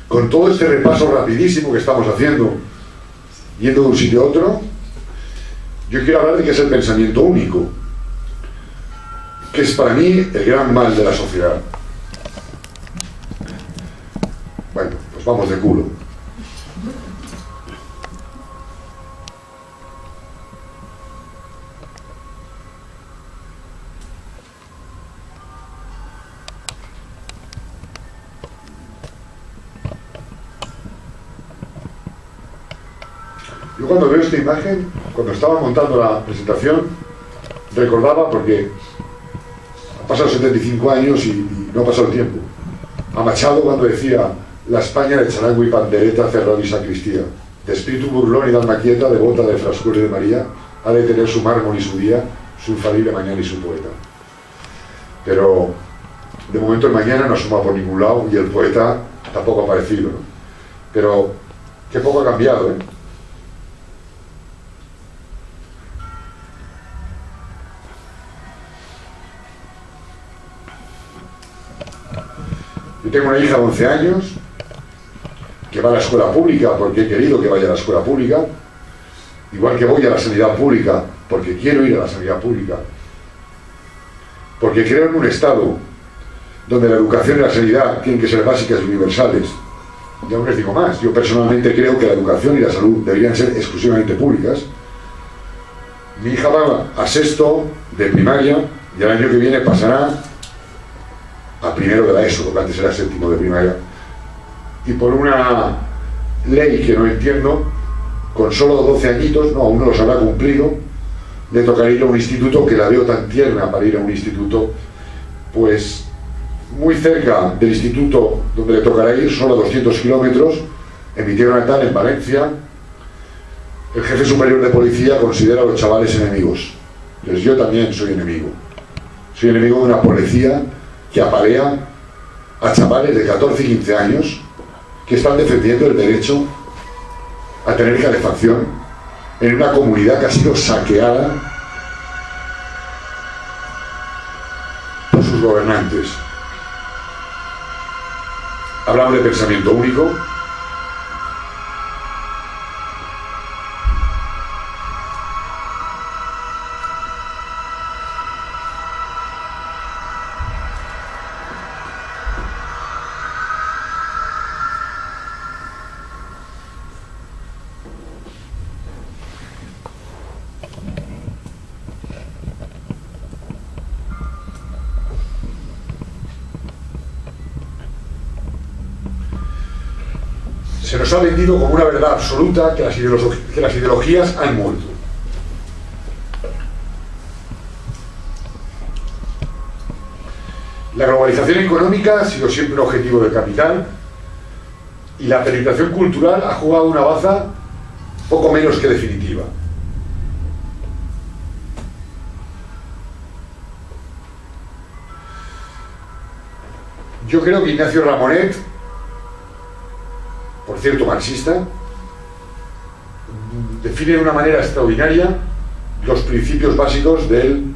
con todo este repaso rapidísimo que estamos haciendo, yendo de un sitio a otro, yo quiero hablar de qué es el pensamiento único, que es para mí el gran mal de la sociedad. Bueno, pues vamos de culo. Yo cuando veo esta imagen, cuando estaba montando la presentación, recordaba, porque han pasado 75 años y no ha pasado el tiempo, a Machado cuando decía: la España de charango y pandereta, cerrado y sacristía, de espíritu burlón y de alma quieta, devota de frascura y de María, ha de tener su mármol y su día, su infalible mañana y su poeta. Pero de momento el mañana no asoma por ningún lado y el poeta tampoco ha aparecido, ¿no? Pero qué poco ha cambiado, ¿eh? Yo tengo una hija de 11 años que va a la escuela pública porque he querido que vaya a la escuela pública, igual que voy a la sanidad pública porque quiero ir a la sanidad pública, porque creo en un Estado donde la educación y la sanidad tienen que ser básicas y universales. Y aún les digo más, yo personalmente creo que la educación y la salud deberían ser exclusivamente públicas. Mi hija va a sexto de primaria y el año que viene pasará a primero de la ESO, lo que antes era séptimo de primaria, y por una ley que no entiendo, con solo 12 añitos, no, aún no los habrá cumplido, le tocará ir a un instituto, que la veo tan tierna para ir a un instituto, pues muy cerca del instituto donde le tocará ir, solo a 200 kilómetros, en mi tierra natal, en Valencia. El jefe superior de policía considera a los chavales enemigos. Entonces yo también soy enemigo. Soy enemigo de una policía que apalea a chavales de 14 y 15 años que están defendiendo el derecho a tener calefacción en una comunidad que ha sido saqueada por sus gobernantes. Hablamos de pensamiento único. Se nos ha vendido como una verdad absoluta que las ideologías han muerto. La globalización económica ha sido siempre un objetivo del capital y la penetración cultural ha jugado una baza poco menos que definitiva. Yo creo que Ignacio Ramonet, por cierto marxista, define de una manera extraordinaria los principios básicos del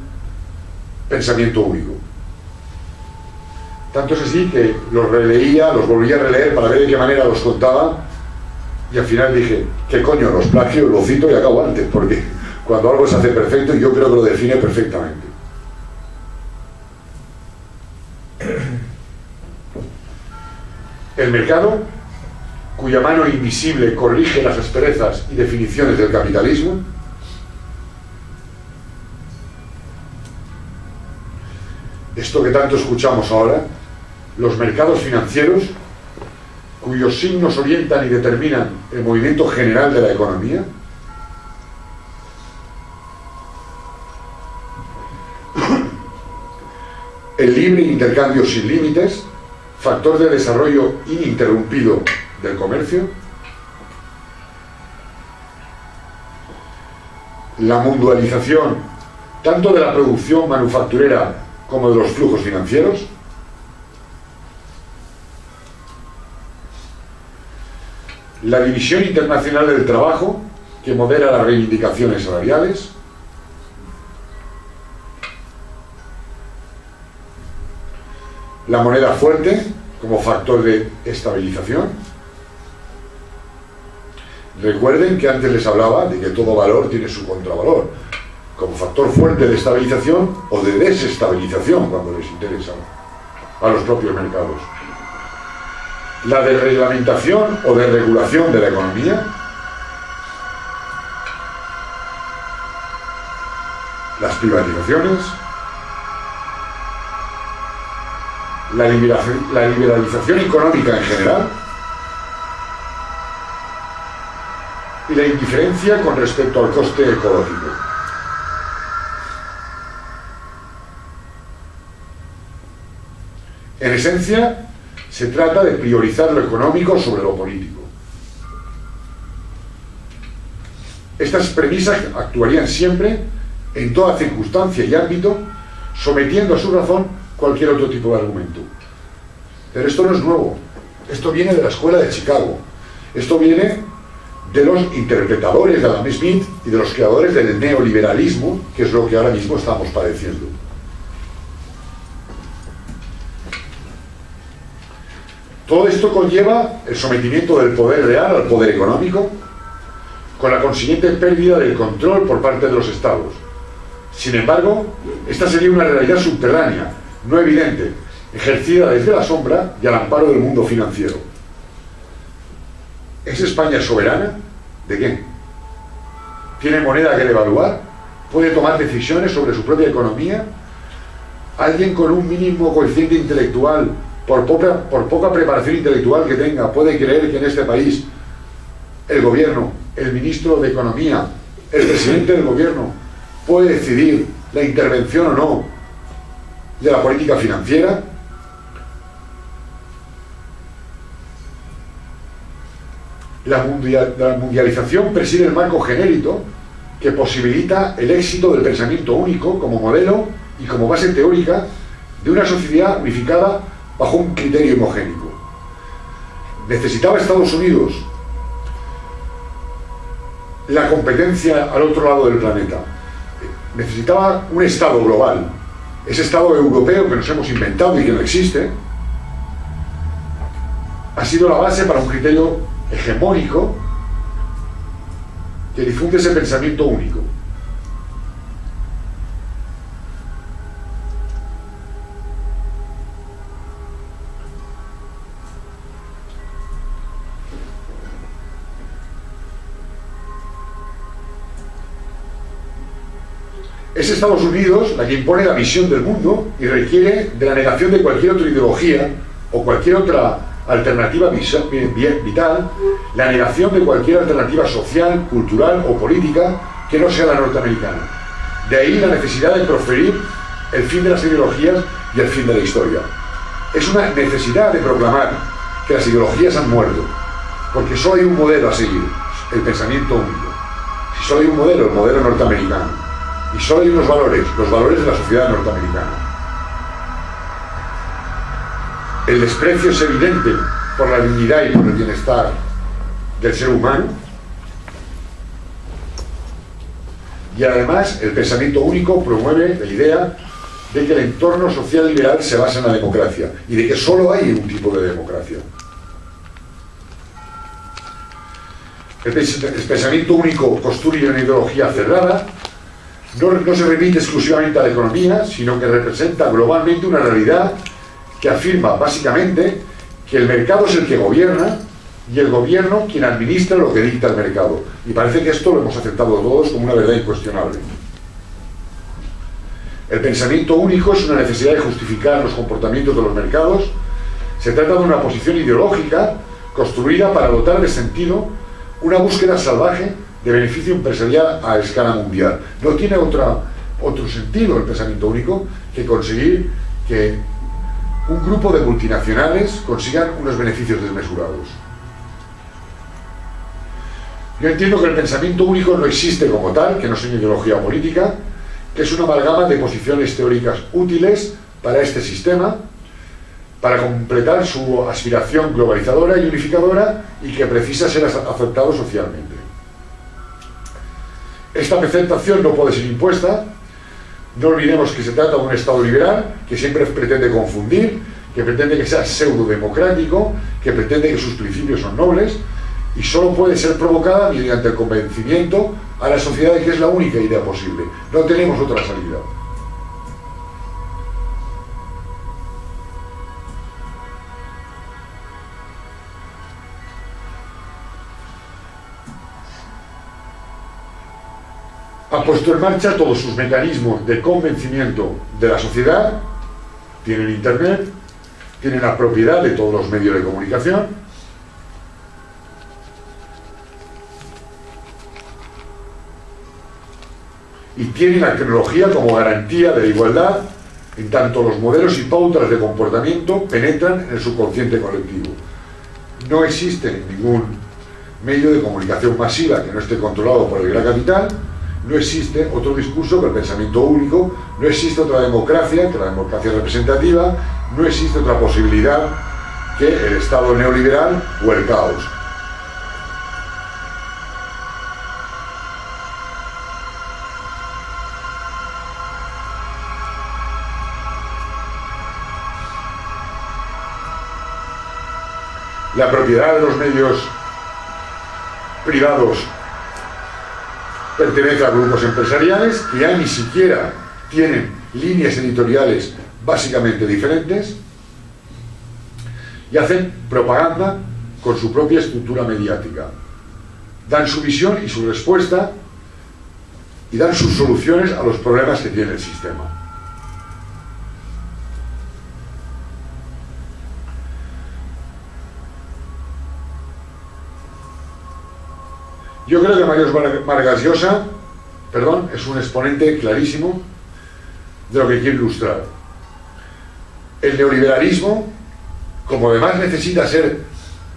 pensamiento único. Tanto es así que los releía, los volvía a releer para ver de qué manera los contaba, y al final dije, ¿qué coño? Los plagio, lo cito y acabo antes, porque cuando algo se hace perfecto, yo creo que lo define perfectamente. El mercado, cuya mano invisible corrige las asperezas y definiciones del capitalismo, esto que tanto escuchamos ahora, los mercados financieros, cuyos signos orientan y determinan el movimiento general de la economía, el libre intercambio sin límites, factor de desarrollo ininterrumpido del comercio, la mundialización tanto de la producción manufacturera como de los flujos financieros, la división internacional del trabajo que modera las reivindicaciones salariales, la moneda fuerte como factor de estabilización, Recuerden que antes les hablaba de que todo valor tiene su contravalor, como factor fuerte de estabilización o de desestabilización cuando les interesa a los propios mercados. La desreglamentación o desregulación de la economía, las privatizaciones, la liberalización económica en general y la indiferencia con respecto al coste ecológico. En esencia, se trata de priorizar lo económico sobre lo político. Estas premisas actuarían siempre, en toda circunstancia y ámbito, sometiendo a su razón cualquier otro tipo de argumento. Pero esto no es nuevo. Esto viene de la escuela de Chicago. Esto viene de los interpretadores de Adam Smith y de los creadores del neoliberalismo, que es lo que ahora mismo estamos padeciendo. Todo esto conlleva el sometimiento del poder real al poder económico, con la consiguiente pérdida del control por parte de los estados. Sin embargo, esta sería una realidad subterránea, no evidente, ejercida desde la sombra y al amparo del mundo financiero. ¿Es España soberana? ¿De qué? ¿Tiene moneda que devaluar? ¿Puede tomar decisiones sobre su propia economía? ¿Alguien con un mínimo coeficiente intelectual, por poca preparación intelectual que tenga, puede creer que en este país el gobierno, el ministro de Economía, el presidente del gobierno, puede decidir la intervención o no de la política financiera? La mundialización preside el marco genérico que posibilita el éxito del pensamiento único como modelo y como base teórica de una sociedad unificada bajo un criterio homogéneo. ¿Necesitaba Estados Unidos la competencia al otro lado del planeta? Necesitaba un Estado global. Ese Estado europeo que nos hemos inventado y que no existe ha sido la base para un criterio hegemónico que difunde ese pensamiento único. Es Estados Unidos la que impone la visión del mundo y requiere de la negación de cualquier otra ideología o cualquier otra alternativa vital, la negación de cualquier alternativa social, cultural o política que no sea la norteamericana. De ahí la necesidad de proferir el fin de las ideologías y el fin de la historia. Es una necesidad de proclamar que las ideologías han muerto, porque solo hay un modelo a seguir, el pensamiento único. Si solo hay un modelo, el modelo norteamericano, y solo hay unos valores, los valores de la sociedad norteamericana. El desprecio es evidente por la dignidad y por el bienestar del ser humano, y además el pensamiento único promueve la idea de que el entorno social liberal se basa en la democracia y de que solo hay un tipo de democracia. El pensamiento único construye una ideología cerrada, no se remite exclusivamente a la economía, sino que representa globalmente una realidad que afirma básicamente que el mercado es el que gobierna y el gobierno quien administra lo que dicta el mercado. Y parece que esto lo hemos aceptado todos como una verdad incuestionable. El pensamiento único es una necesidad de justificar los comportamientos de los mercados. Se trata de una posición ideológica construida para dotar de sentido una búsqueda salvaje de beneficio empresarial a escala mundial. No tiene otro sentido el pensamiento único que conseguir que un grupo de multinacionales consigan unos beneficios desmesurados. Yo entiendo que el pensamiento único no existe como tal, que no es una ideología política, que es una amalgama de posiciones teóricas útiles para este sistema, para completar su aspiración globalizadora y unificadora y que precisa ser aceptado socialmente. Esta aceptación no puede ser impuesta. No olvidemos que se trata de un Estado liberal que siempre pretende confundir, que pretende que sea pseudo-democrático, que pretende que sus principios son nobles y solo puede ser provocada mediante el convencimiento a la sociedad de que es la única idea posible. No tenemos otra salida. Ha puesto en marcha todos sus mecanismos de convencimiento de la sociedad. Tienen internet, tienen la propiedad de todos los medios de comunicación, y tienen la tecnología como garantía de la igualdad, en tanto los modelos y pautas de comportamiento penetran en el subconsciente colectivo. No existe ningún medio de comunicación masiva que no esté controlado por el gran capital. No existe otro discurso que el pensamiento único, no existe otra democracia que la democracia representativa, no existe otra posibilidad que el Estado neoliberal o el caos. La propiedad de los medios privados pertenece a grupos empresariales que ya ni siquiera tienen líneas editoriales básicamente diferentes y hacen propaganda con su propia estructura mediática. Dan su visión y su respuesta y dan sus soluciones a los problemas que tiene el sistema. Yo creo que Mario Vargas Llosa, es un exponente clarísimo de lo que quiere ilustrar. El neoliberalismo, como además necesita ser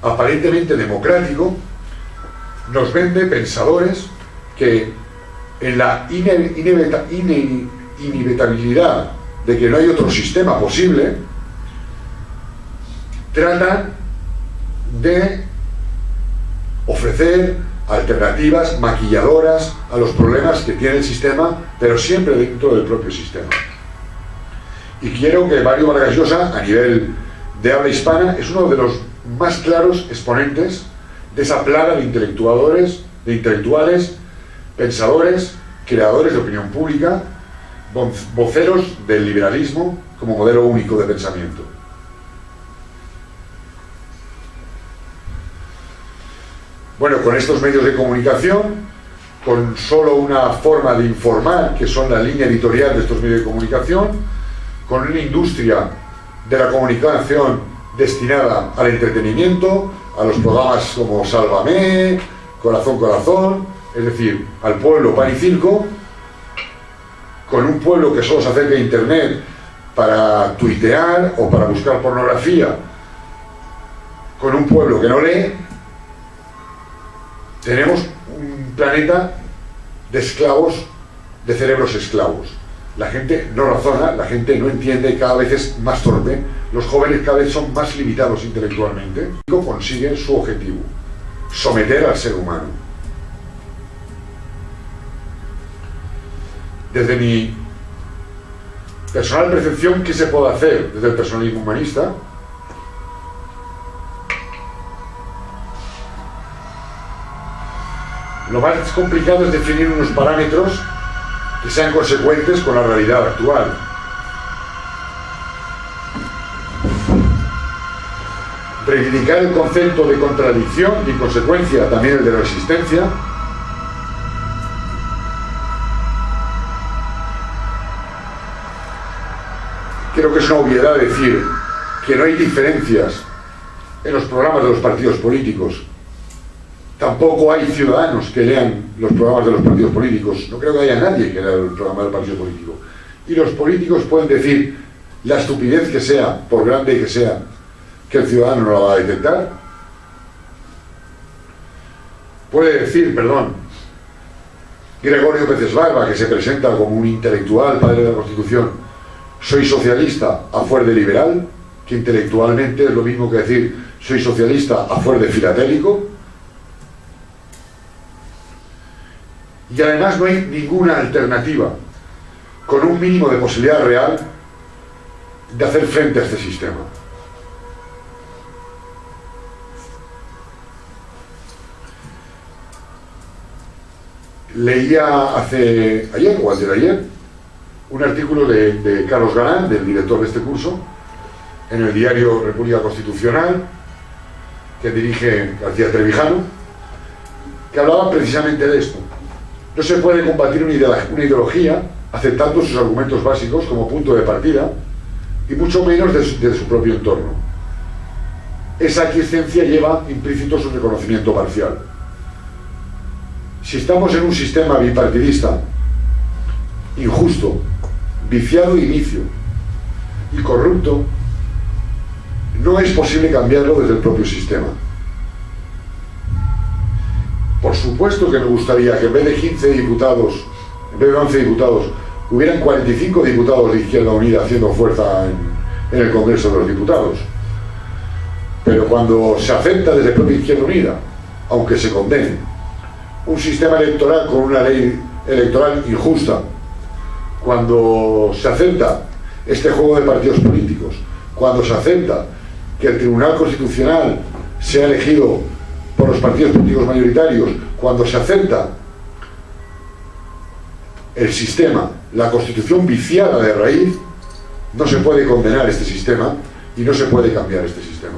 aparentemente democrático, nos vende pensadores que en la inevitabilidad de que no hay otro sistema posible, tratan de ofrecer alternativas maquilladoras a los problemas que tiene el sistema, pero siempre dentro del propio sistema. Y quiero que Mario Vargas Llosa, a nivel de habla hispana, es uno de los más claros exponentes de esa plaga de intelectuales, pensadores, creadores de opinión pública, voceros del liberalismo como modelo único de pensamiento. Bueno, con estos medios de comunicación, con solo una forma de informar, que son la línea editorial de estos medios de comunicación, con una industria de la comunicación destinada al entretenimiento, a los programas como Sálvame, Corazón, Corazón, es decir, al pueblo pan y circo, con un pueblo que solo se acerca a internet para tuitear o para buscar pornografía, con un pueblo que no lee. Tenemos un planeta de esclavos, de cerebros esclavos. La gente no razona, la gente no entiende, cada vez es más torpe, los jóvenes cada vez son más limitados intelectualmente y consiguen su objetivo, someter al ser humano. Desde mi personal percepción, ¿qué se puede hacer desde el personalismo humanista? Lo más complicado es definir unos parámetros que sean consecuentes con la realidad actual. Reivindicar el concepto de contradicción y consecuencia, también el de resistencia. Creo que es una obviedad decir que no hay diferencias en los programas de los partidos políticos. Tampoco hay ciudadanos que lean los programas de los partidos políticos. No creo que haya nadie que lea el programa del partido político. Y los políticos pueden decir la estupidez que sea, por grande que sea, que el ciudadano no la va a detectar. Puede decir, Gregorio Pérez Barba, que se presenta como un intelectual, padre de la Constitución, soy socialista a fuer de liberal, que intelectualmente es lo mismo que decir soy socialista a fuer de filatélico. Y además no hay ninguna alternativa con un mínimo de posibilidad real de hacer frente a este sistema. Leía ayer o antes de ayer un artículo de Carlos Galán, del director de este curso, en el diario República Constitucional, que dirige García Trevijano, que hablaba precisamente de esto. No se puede combatir una ideología aceptando sus argumentos básicos como punto de partida, y mucho menos de su propio entorno. Esa aquiescencia lleva implícito su reconocimiento parcial. Si estamos en un sistema bipartidista, injusto, viciado y vicio, y corrupto, no es posible cambiarlo desde el propio sistema. Por supuesto que me gustaría que en vez de 15 diputados, en vez de 11 diputados, hubieran 45 diputados de Izquierda Unida haciendo fuerza en el Congreso de los Diputados. Pero cuando se acepta desde la propia Izquierda Unida, aunque se condene, un sistema electoral con una ley electoral injusta, cuando se acepta este juego de partidos políticos, cuando se acepta que el Tribunal Constitucional sea elegido por los partidos políticos mayoritarios, cuando se acepta el sistema, la Constitución viciada de raíz, no se puede condenar este sistema y no se puede cambiar este sistema.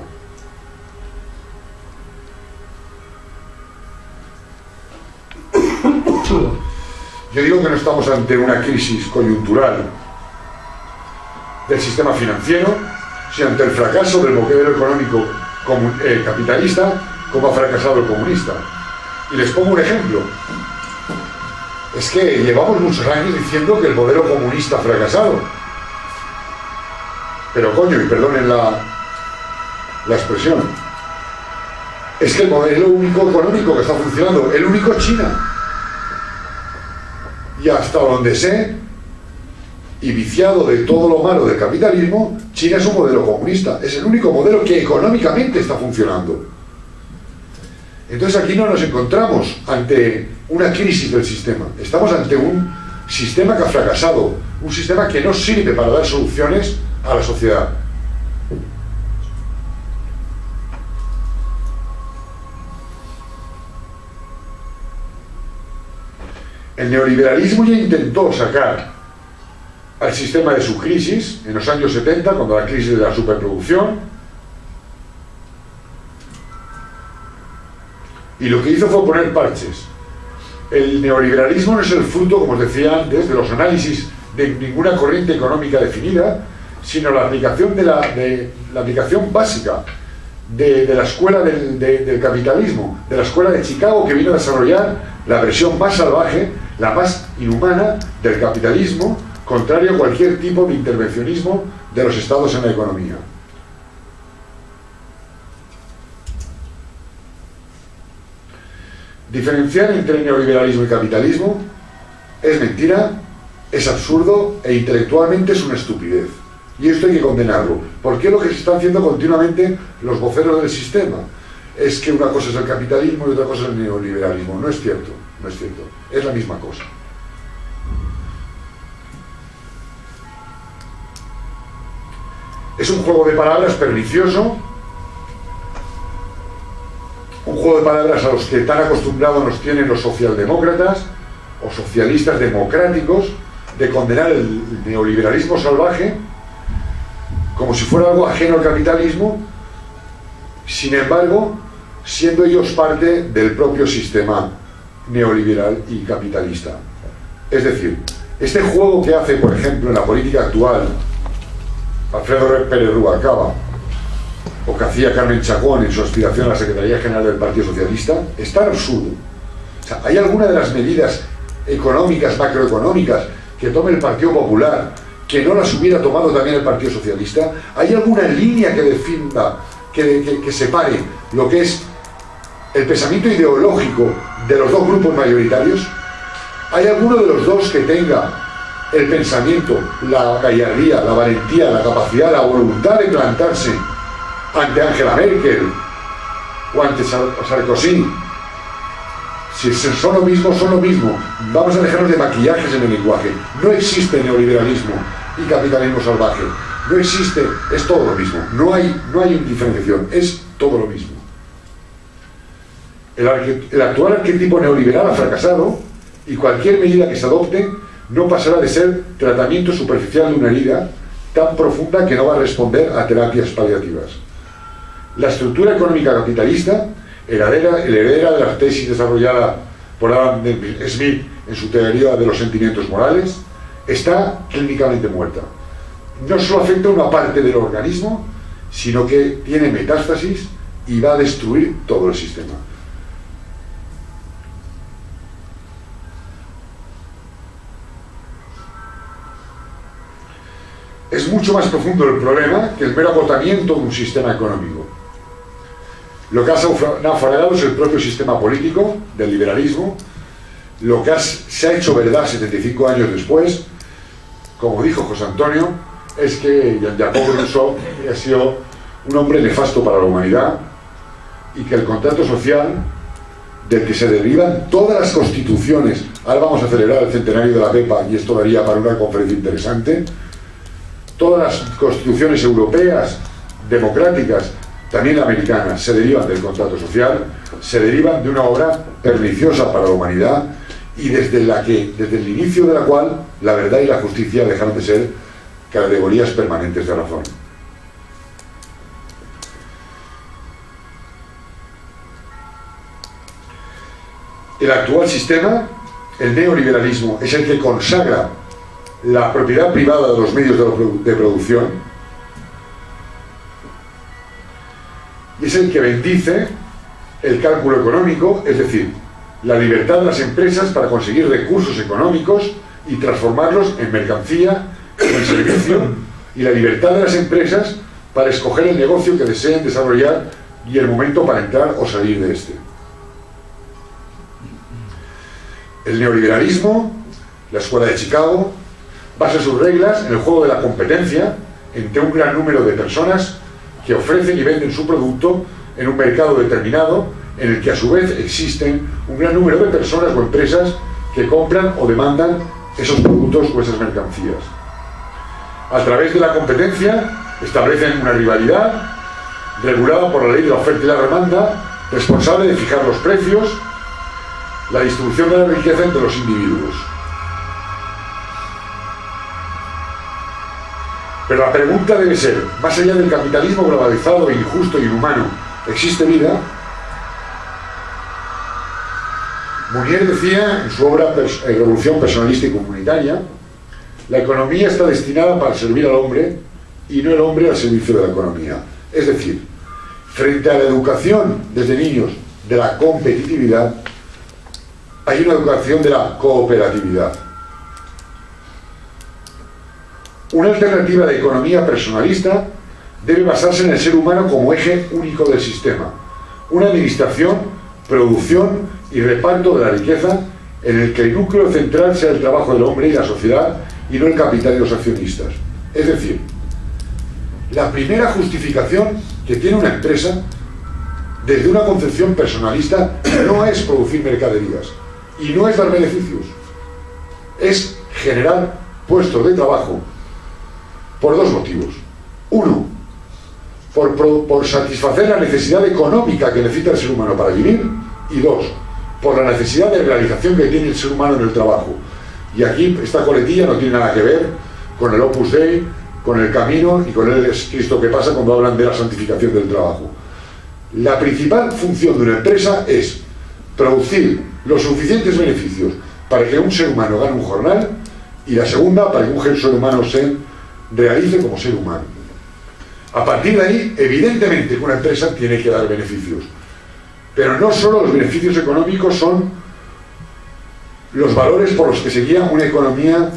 Yo digo que no estamos ante una crisis coyuntural del sistema financiero, sino ante el fracaso del modelo económico capitalista, como ha fracasado el comunista. Y les pongo un ejemplo. Es que llevamos muchos años diciendo que el modelo comunista ha fracasado. Pero coño, y perdonen la expresión, es que el modelo único económico que está funcionando, el único es China. Y hasta donde sé, y viciado de todo lo malo del capitalismo, China es un modelo comunista. Es el único modelo que económicamente está funcionando. Entonces aquí no nos encontramos ante una crisis del sistema. Estamos ante un sistema que ha fracasado, un sistema que no sirve para dar soluciones a la sociedad. El neoliberalismo ya intentó sacar al sistema de su crisis en los años 70, cuando la crisis de la superproducción, y lo que hizo fue poner parches. El neoliberalismo no es el fruto, como os decía antes, de los análisis de ninguna corriente económica definida, sino la aplicación de la aplicación básica de la escuela del capitalismo, de la escuela de Chicago, que vino a desarrollar la versión más salvaje, la más inhumana del capitalismo, contrario a cualquier tipo de intervencionismo de los estados en la economía. Diferenciar entre neoliberalismo y capitalismo es mentira, es absurdo e intelectualmente es una estupidez. Y esto hay que condenarlo. Porque lo que se están haciendo continuamente los voceros del sistema es que una cosa es el capitalismo y otra cosa es el neoliberalismo. No es cierto, no es cierto. Es la misma cosa. Es un juego de palabras pernicioso, un juego de palabras a los que tan acostumbrados nos tienen los socialdemócratas o socialistas democráticos, de condenar el neoliberalismo salvaje como si fuera algo ajeno al capitalismo, sin embargo, siendo ellos parte del propio sistema neoliberal y capitalista. Es decir, este juego que hace, por ejemplo, en la política actual Alfredo Pérez Rubalcaba, o que hacía Carmen Chacón en su aspiración a la Secretaría General del Partido Socialista, es tan absurdo. O sea, ¿hay alguna de las medidas económicas, macroeconómicas, que tome el Partido Popular que no las hubiera tomado también el Partido Socialista? ¿Hay alguna línea que defienda, que separe lo que es el pensamiento ideológico de los dos grupos mayoritarios? ¿Hay alguno de los dos que tenga el pensamiento, la gallardía, la valentía, la capacidad, la voluntad de plantarse ante Angela Merkel o ante Sarkozy? Si son lo mismo, son lo mismo. Vamos a dejarnos de maquillajes en el lenguaje. No existe neoliberalismo y capitalismo salvaje. No existe, es todo lo mismo. No hay diferenciación, es todo lo mismo. El actual arquetipo neoliberal ha fracasado y cualquier medida que se adopte no pasará de ser tratamiento superficial de una herida tan profunda que no va a responder a terapias paliativas. La estructura económica capitalista, heredera de la tesis desarrollada por Adam Smith en su teoría de los sentimientos morales, está clínicamente muerta. No solo afecta a una parte del organismo, sino que tiene metástasis y va a destruir todo el sistema. Es mucho más profundo el problema que el mero agotamiento de un sistema económico. Lo que ha naufragado es el propio sistema político del liberalismo. Lo que se ha hecho verdad 75 años después, como dijo José Antonio, es que Jean-Jacques Rousseau ha sido un hombre nefasto para la humanidad y que el contrato social del que se derivan todas las constituciones, ahora vamos a celebrar el centenario de la PEPA y esto daría para una conferencia interesante, todas las constituciones europeas, democráticas, también americanas, se derivan del contrato social, se derivan de una obra perniciosa para la humanidad y desde el inicio de la cual la verdad y la justicia dejaron de ser categorías permanentes de razón. El actual sistema, el neoliberalismo, es el que consagra la propiedad privada de los medios de producción y es el que bendice el cálculo económico, es decir, la libertad de las empresas para conseguir recursos económicos y transformarlos en mercancía, en servicio, y la libertad de las empresas para escoger el negocio que deseen desarrollar y el momento para entrar o salir de este. El neoliberalismo, la Escuela de Chicago, basa sus reglas en el juego de la competencia entre un gran número de personas que ofrecen y venden su producto en un mercado determinado, en el que a su vez existen un gran número de personas o empresas que compran o demandan esos productos o esas mercancías. A través de la competencia establecen una rivalidad regulada por la ley de la oferta y la demanda, responsable de fijar los precios, la distribución de la riqueza entre los individuos. Pero la pregunta debe ser, más allá del capitalismo globalizado, injusto y inhumano, ¿existe vida? Mounier decía en su obra Revolución Personalista y Comunitaria, la economía está destinada para servir al hombre y no el hombre al servicio de la economía. Es decir, frente a la educación desde niños de la competitividad, hay una educación de la cooperatividad. Una alternativa de economía personalista debe basarse en el ser humano como eje único del sistema, una administración, producción y reparto de la riqueza en el que el núcleo central sea el trabajo del hombre y la sociedad y no el capital y los accionistas. Es decir, la primera justificación que tiene una empresa desde una concepción personalista no es producir mercaderías y no es dar beneficios, es generar puestos de trabajo por dos motivos. Uno, por satisfacer la necesidad económica que necesita el ser humano para vivir, y dos, por la necesidad de realización que tiene el ser humano en el trabajo. Y aquí esta coletilla no tiene nada que ver con el Opus Dei, con el camino y con el Cristo que pasa cuando hablan de la santificación del trabajo. La principal función de una empresa es producir los suficientes beneficios para que un ser humano gane un jornal, y la segunda, para que un ser humano se realice como ser humano. A partir de ahí, evidentemente que una empresa tiene que dar beneficios, pero no solo los beneficios económicos son los valores por los que se guía una economía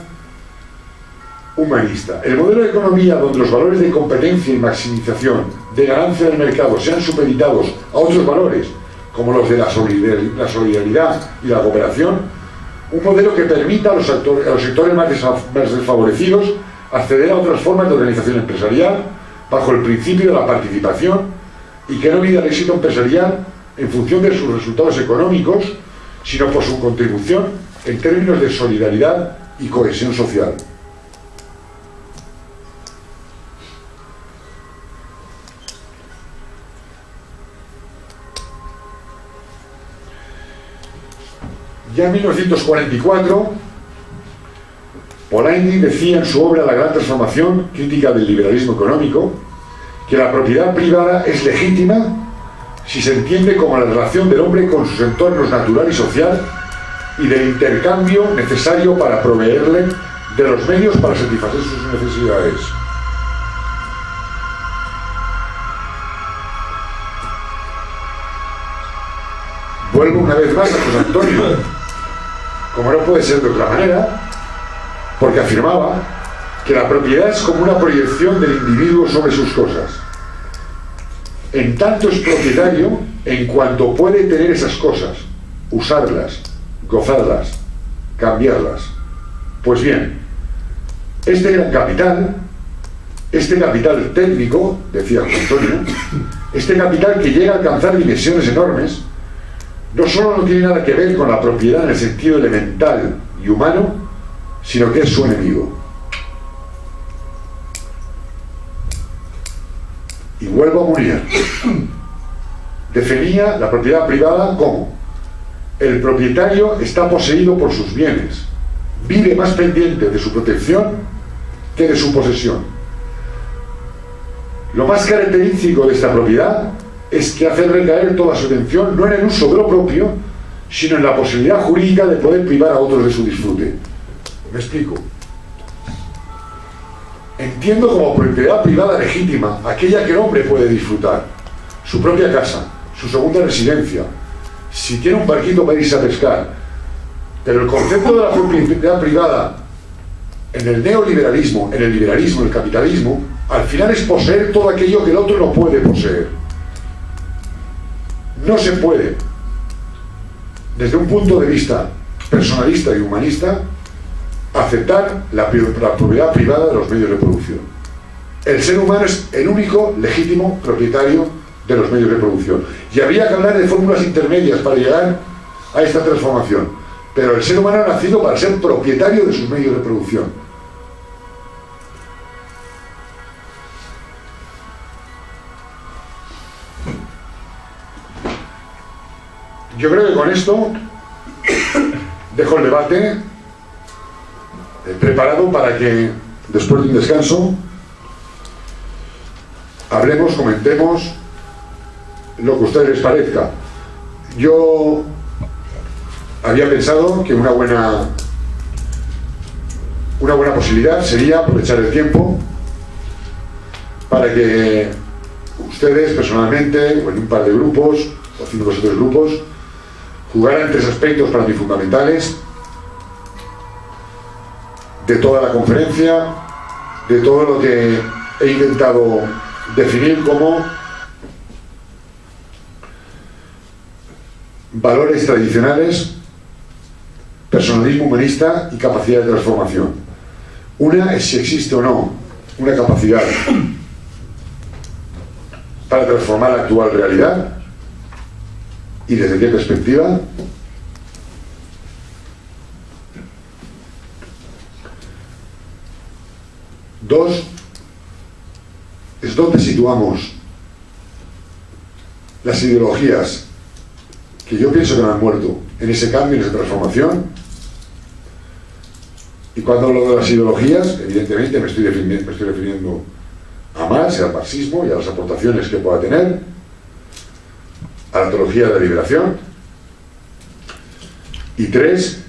humanista. El modelo de economía donde los valores de competencia y maximización de ganancia del mercado sean supeditados a otros valores, como los de la solidaridad y la cooperación, un modelo que permita a los sectores más desfavorecidos acceder a otras formas de organización empresarial bajo el principio de la participación y que no mida el éxito empresarial en función de sus resultados económicos, sino por su contribución en términos de solidaridad y cohesión social. Ya en 1944, Polanyi decía en su obra La gran transformación, crítica del liberalismo económico, que la propiedad privada es legítima si se entiende como la relación del hombre con sus entornos natural y social y del intercambio necesario para proveerle de los medios para satisfacer sus necesidades. Vuelvo una vez más a José Antonio, como no puede ser de otra manera, porque afirmaba que la propiedad es como una proyección del individuo sobre sus cosas. En tanto es propietario en cuanto puede tener esas cosas, usarlas, gozarlas, cambiarlas. Pues bien, este gran capital, este capital técnico, decía José Antonio, este capital que llega a alcanzar dimensiones enormes, no solo no tiene nada que ver con la propiedad en el sentido elemental y humano, sino que es su enemigo. Y vuelvo a Mounier. Definía la propiedad privada como: el propietario está poseído por sus bienes, vive más pendiente de su protección que de su posesión. Lo más característico de esta propiedad es que hace recaer toda su atención no en el uso de lo propio, sino en la posibilidad jurídica de poder privar a otros de su disfrute. Me explico. Entiendo como propiedad privada legítima aquella que el hombre puede disfrutar: su propia casa, su segunda residencia, si tiene un barquito para irse a pescar. Pero el concepto de la propiedad privada en el neoliberalismo, en el liberalismo, en el capitalismo, al final es poseer todo aquello que el otro no puede poseer. No se puede, desde un punto de vista personalista y humanista, aceptar la propiedad privada de los medios de producción. El ser humano es el único legítimo propietario de los medios de producción. Y habría que hablar de fórmulas intermedias para llegar a esta transformación. Pero el ser humano ha nacido para ser propietario de sus medios de producción. Yo creo que con esto dejo el debate preparado para que después de un descanso hablemos, comentemos lo que a ustedes les parezca. Yo había pensado que una buena posibilidad sería aprovechar el tiempo para que ustedes personalmente, o en un par de grupos, o 5 o 7 grupos, jugaran 3 aspectos para mí fundamentales de toda la conferencia, de todo lo que he intentado definir como valores tradicionales, personalismo humanista y capacidad de transformación. Una es si existe o no una capacidad para transformar la actual realidad y desde qué perspectiva. Dos, es dónde situamos las ideologías que yo pienso que no han muerto en ese cambio, en esa transformación. Y cuando hablo de las ideologías, evidentemente me estoy refiriendo a Marx y al marxismo y a las aportaciones que pueda tener, a la teología de la liberación. Y 3,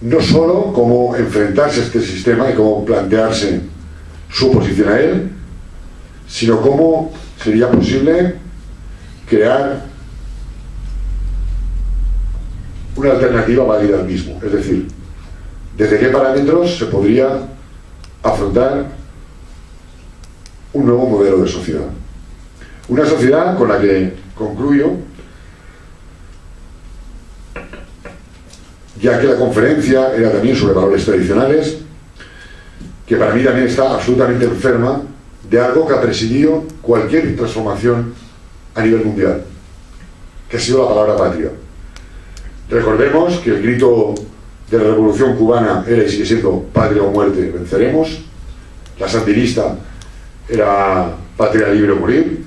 no solo cómo enfrentarse a este sistema y cómo plantearse su oposición a él, sino cómo sería posible crear una alternativa válida al mismo. Es decir, desde qué parámetros se podría afrontar un nuevo modelo de sociedad. Una sociedad con la que concluyo, ya que la conferencia era también sobre valores tradicionales, que para mí también está absolutamente enferma de algo que ha presidido cualquier transformación a nivel mundial, que ha sido la palabra patria. Recordemos que el grito de la Revolución Cubana era y sigue siendo patria o muerte, venceremos. La sandinista era patria libre o morir.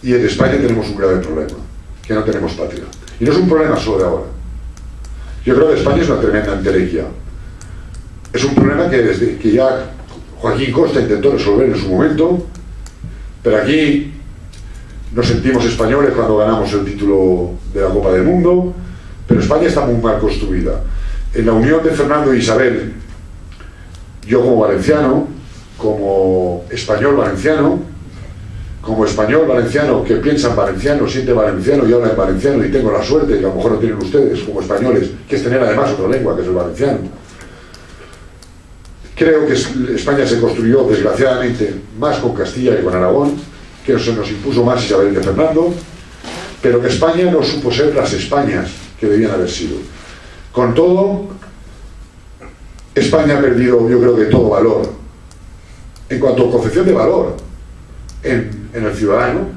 Y en España tenemos un grave problema, que no tenemos patria. Y no es un problema solo de ahora. Yo creo que España es una tremenda entelequia. Es un problema que desde que ya Joaquín Costa intentó resolver en su momento, pero aquí nos sentimos españoles cuando ganamos el título de la Copa del Mundo, pero España está muy mal construida. En la unión de Fernando e Isabel, yo como valenciano, como español valenciano que piensa en valenciano, siente valenciano y habla en valenciano, y tengo la suerte, que a lo mejor no tienen ustedes como españoles, que es tener además otra lengua, que es el valenciano. Creo que España se construyó, desgraciadamente, más con Castilla que con Aragón, que se nos impuso más Isabel de Fernando, pero que España no supo ser las Españas que debían haber sido. Con todo, España ha perdido, yo creo que todo valor. En cuanto a concepción de valor en el ciudadano,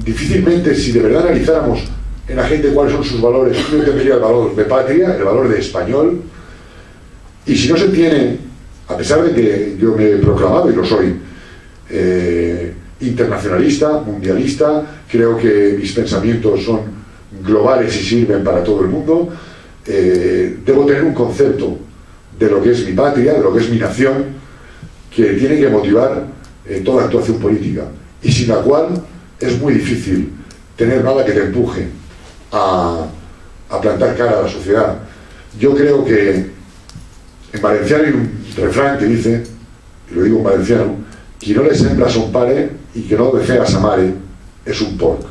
difícilmente, si de verdad analizáramos en la gente cuáles son sus valores, uno entendería el valor de patria, el valor de español, y si no se tiene, a pesar de que yo me he proclamado, y lo soy, internacionalista, mundialista, creo que mis pensamientos son globales y sirven para todo el mundo, debo tener un concepto de lo que es mi patria, de lo que es mi nación, que tiene que motivar toda actuación política, y sin la cual es muy difícil tener nada que te empuje a plantar cara a la sociedad. Yo creo que en valenciano hay un refrán que dice, y lo digo en valenciano, quien no le sembra son pare y que no defea a sa mare es un porc.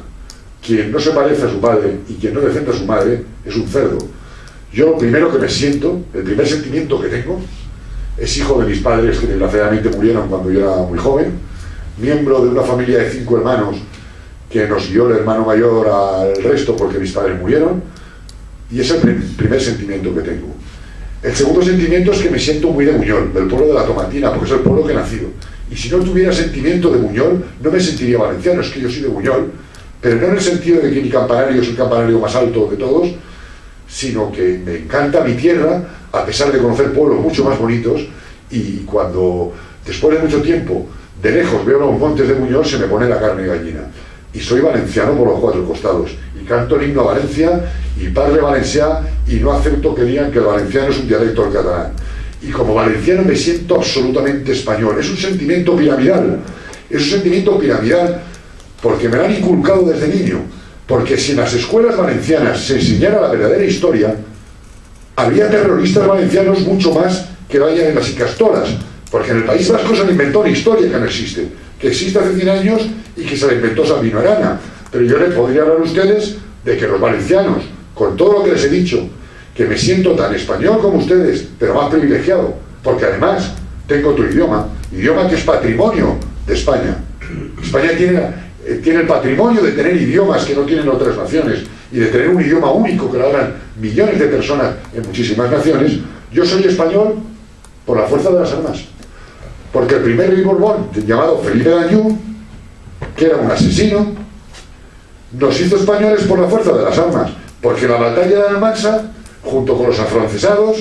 Quien no se parece a su padre y quien no defiende a su madre es un cerdo. Yo lo primero que me siento, el primer sentimiento que tengo, es hijo de mis padres que desgraciadamente murieron cuando yo era muy joven, miembro de una familia de 5 hermanos que nos guió el hermano mayor al resto porque mis padres murieron, y es el primer sentimiento que tengo. El segundo sentimiento es que me siento muy de Buñol, del pueblo de la Tomatina, porque es el pueblo que he nacido. Y si no tuviera sentimiento de Buñol, no me sentiría valenciano. Es que yo soy de Buñol, pero no en el sentido de que mi campanario es el campanario más alto de todos, sino que me encanta mi tierra, a pesar de conocer pueblos mucho más bonitos, y cuando, después de mucho tiempo, de lejos veo los montes de Buñol, se me pone la carne de gallina. Y soy valenciano por los 4 costados, y canto el himno a Valencia, y parle valencià, y no acepto que digan que el valenciano es un dialecto del catalán. Y como valenciano me siento absolutamente español. Es un sentimiento piramidal, porque me lo han inculcado desde niño, porque si en las escuelas valencianas se enseñara la verdadera historia, habría terroristas valencianos mucho más que vayan en las icastolas, porque en el País Vasco se le inventó una historia que no existe, que existe hace 100 años y que se la inventó Sabino Arana. Pero yo les podría hablar a ustedes de que los valencianos, con todo lo que les he dicho, que me siento tan español como ustedes, pero más privilegiado, porque además tengo otro idioma que es patrimonio de España. España tiene el patrimonio de tener idiomas que no tienen otras naciones, y de tener un idioma único que lo hablan millones de personas en muchísimas naciones. Yo soy español por la fuerza de las armas, porque el primer rey Borbón, llamado Felipe d'Anjou, que era un asesino, nos hizo españoles por la fuerza de las armas, porque en la batalla de Almansa, junto con los afrancesados,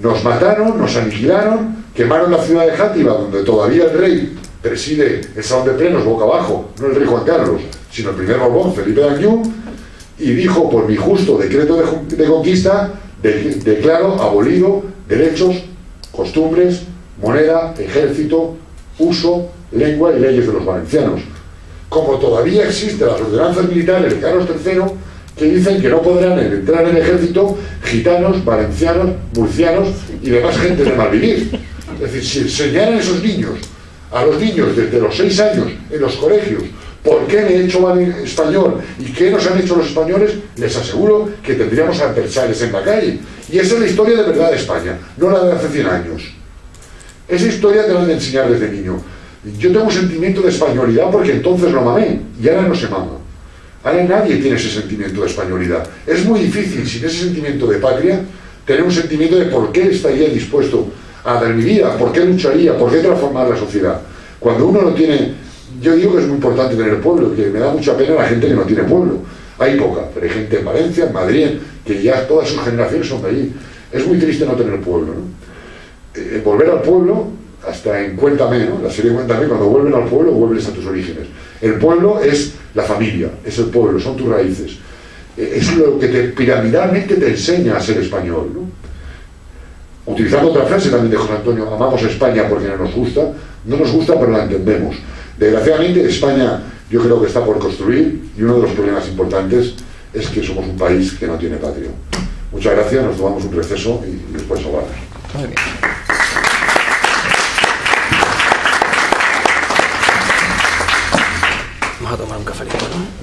nos mataron, nos aniquilaron, quemaron la ciudad de Játiva, donde todavía el rey preside el salón de plenos boca abajo, no el rey Juan Carlos, sino el primer Borbón, Felipe d'Anjou, y dijo, por mi justo decreto de conquista, declaro abolido derechos, costumbres, moneda, ejército, uso, lengua y leyes de los valencianos. Como todavía existen las ordenanzas militares de Carlos III, que dicen que no podrán entrar en el ejército gitanos, valencianos, murcianos y demás gentes de malvivir. Es decir, si enseñaran a los niños desde los 6 años en los colegios por qué me he hecho español y qué nos han hecho los españoles, les aseguro que tendríamos adversarios en la calle. Y esa es la historia de verdad de España, no la de hace 100 años. Esa historia te la han de enseñar desde niño. Yo tengo un sentimiento de españolidad porque entonces lo mamé, y ahora no se mama. Ahora nadie tiene ese sentimiento de españolidad. Es muy difícil, sin ese sentimiento de patria, tener un sentimiento de por qué estaría dispuesto a dar mi vida, por qué lucharía, por qué transformar la sociedad. Cuando uno no tiene... Yo digo que es muy importante tener pueblo, que me da mucha pena la gente que no tiene pueblo. Hay poca, pero hay gente en Valencia, en Madrid, que ya todas sus generaciones son de allí. Es muy triste no tener pueblo, ¿no? Volver al pueblo hasta en Cuéntame, ¿no? La serie Cuéntame, cuando vuelven al pueblo, vuelves a tus orígenes. El pueblo es la familia, es el pueblo, son tus raíces. Es lo que piramidalmente te enseña a ser español, ¿no? Utilizando otra frase también de José Antonio, amamos a España porque no nos gusta pero la entendemos. Desgraciadamente España yo creo que está por construir, y uno de los problemas importantes es que somos un país que no tiene patria. Muchas gracias, nos tomamos un receso y después hablamos. Muy bien. Vamos a tomar un cafelito, ¿no?